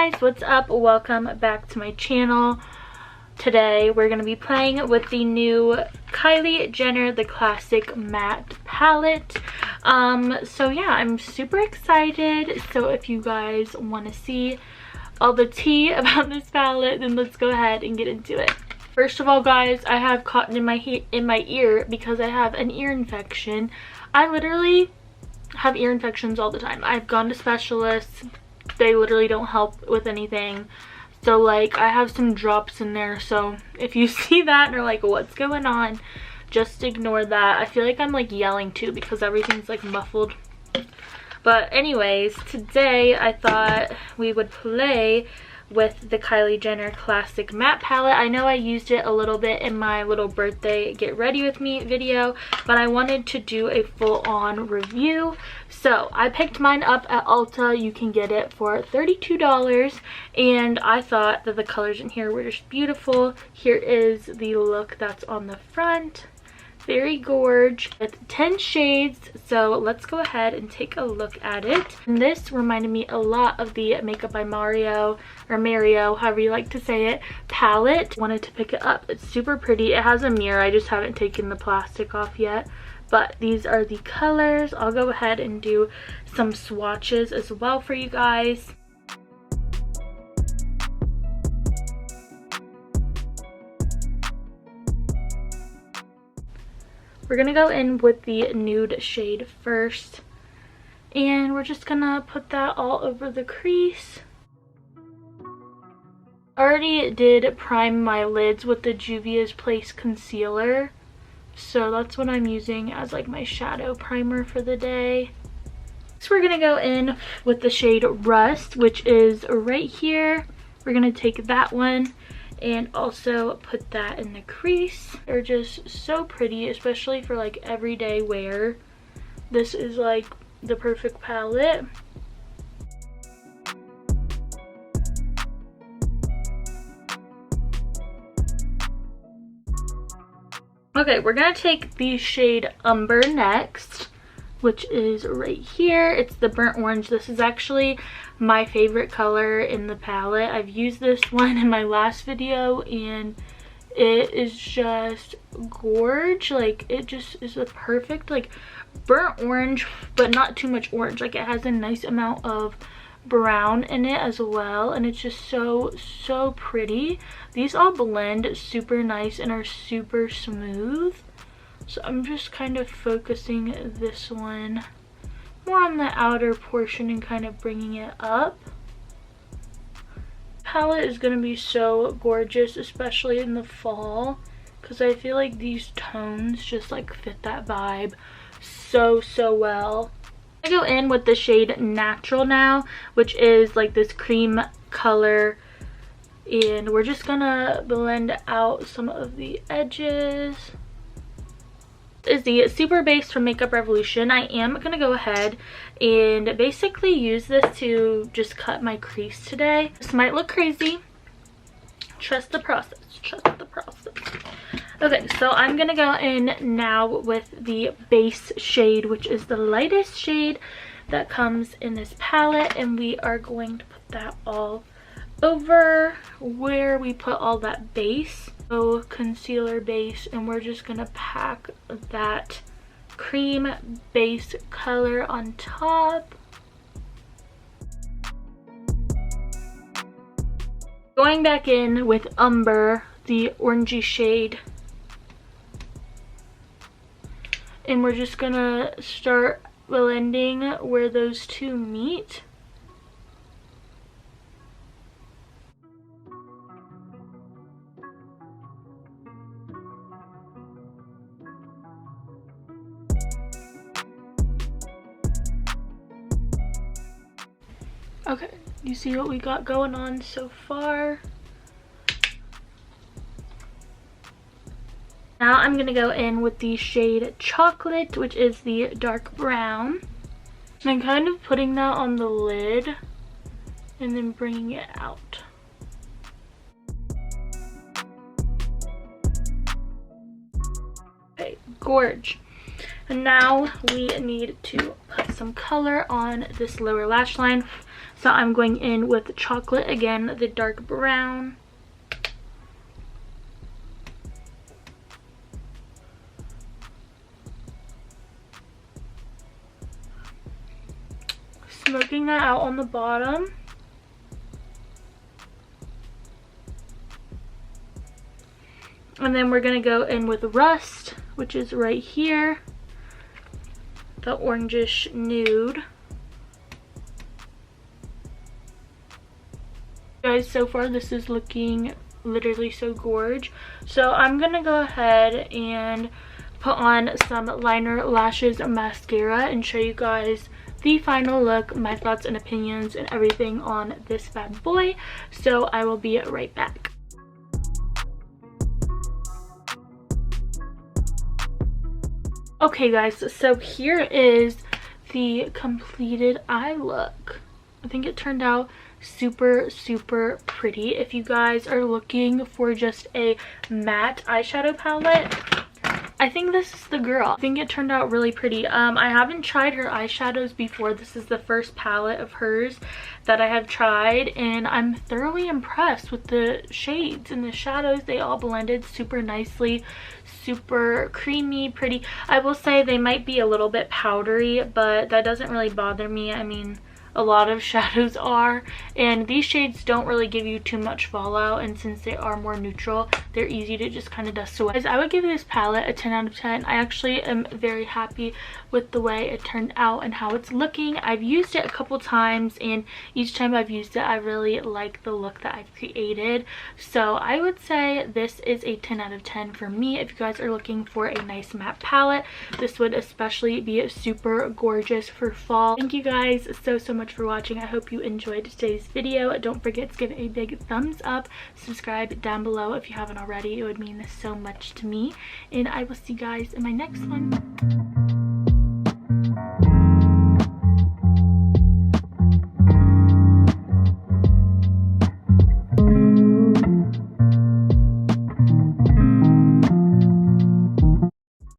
guys, what's up? Welcome back to my channel. Today we're going to be playing with the new Kylie Jenner The Classic Matte Palette. So yeah, I'm super excited. So if you guys want to see all the tea about this palette, then let's go ahead and get into it. First of all, guys, I have cotton in my ear because I have an ear infection. I literally have ear infections all the time. I've gone to specialists. They literally don't help with anything. So like, I have some drops in there, so if you see that and are like, what's going on, just ignore that. I feel like I'm like yelling too because everything's like muffled. But anyways, today I thought we would play with the Kylie Jenner Classic Matte Palette. I know I used it a little bit in my little birthday get ready with me video, but I wanted to do a full-on review. So I picked mine up at Ulta. You can get it for $32, and I thought that the colors in here were just beautiful. Here is the look that's on the front. Very gorge with 10 shades, so let's go ahead and take a look at it. And this reminded me a lot of the Makeup by Mario, or Mario, however you like to say it, palette. Wanted to pick it up. It's super pretty. It has a mirror. I just haven't taken the plastic off yet, but these are the colors. I'll go ahead and do some swatches as well for you guys. We're gonna go in with the nude shade first, and we're just gonna put that all over the crease. Already did prime my lids with the Juvia's Place concealer, so that's what I'm using as like my shadow primer for the day. So we're gonna go in with the shade Rust, which is right here. We're gonna take that one and also put that in the crease. They're just so pretty, especially for like everyday wear. This is like the perfect palette. Okay, we're gonna take the shade Umber next, which is right here. It's the burnt orange. This is actually my favorite color in the palette. I've used this one in my last video and it is just gorge. Like, it just is a perfect like burnt orange, but not too much orange. Like, it has a nice amount of brown in it as well, and it's just so pretty. These all blend super nice and are super smooth. So I'm just kind of focusing this one more on the outer portion and kind of bringing it up. Palette is going to be so gorgeous, especially in the fall, because I feel like these tones just like fit that vibe so well. I go in with the shade Natural now, which is like this cream color, and we're just gonna blend out some of the edges. Is the Super Base from Makeup Revolution. I am gonna go ahead and basically use this to just cut my crease today. This might look crazy. Trust the process. Trust the process. Okay, so I'm gonna go in now with the base shade, which is the lightest shade that comes in this palette, and we are going to put that all over where we put all that base. So concealer base, and we're just gonna pack that cream base color on top. Going back in with Umber, the orangey shade, and we're just gonna start blending where those two meet. Okay, you see what we got going on so far? Now I'm gonna go in with the shade Chocolate, which is the dark brown. And I'm kind of putting that on the lid and then bringing it out. Okay, gorge. And now we need to put some color on this lower lash line. So I'm going in with chocolate again, the dark brown. Smoking that out on the bottom. And then we're going to go in with Rust, which is right here. The orangish nude. Guys, so far this is looking literally so gorge. So I'm going to go ahead and put on some liner, lashes, mascara, and show you guys the final look, my thoughts and opinions and everything on this bad boy. So I will be right back. Okay guys, so here is the completed eye look. I think it turned out super pretty. If you guys are looking for just a matte eyeshadow palette, I think this is the girl. I think it turned out really pretty. I haven't tried her eyeshadows before. This is the first palette of hers that I have tried, and I'm thoroughly impressed with the shades and the shadows. They all blended super nicely, super creamy, pretty. I will say they might be a little bit powdery, but that doesn't really bother me. I mean, a lot of shadows are, and these shades don't really give you too much fallout, and since they are more neutral, they're easy to just kind of dust away. I would give this palette a 10 out of 10. I actually am very happy with the way it turned out and how it's looking. I've used it a couple times, and each time I've used it I really like the look that I've created. So I would say this is a 10 out of 10 for me. If you guys are looking for a nice matte palette, this would especially be super gorgeous for fall. Thank you guys so much for watching. I hope you enjoyed today's video. Don't forget to give it a big thumbs up, subscribe down below if you haven't already. It would mean so much to me, and I will see you guys in my next one.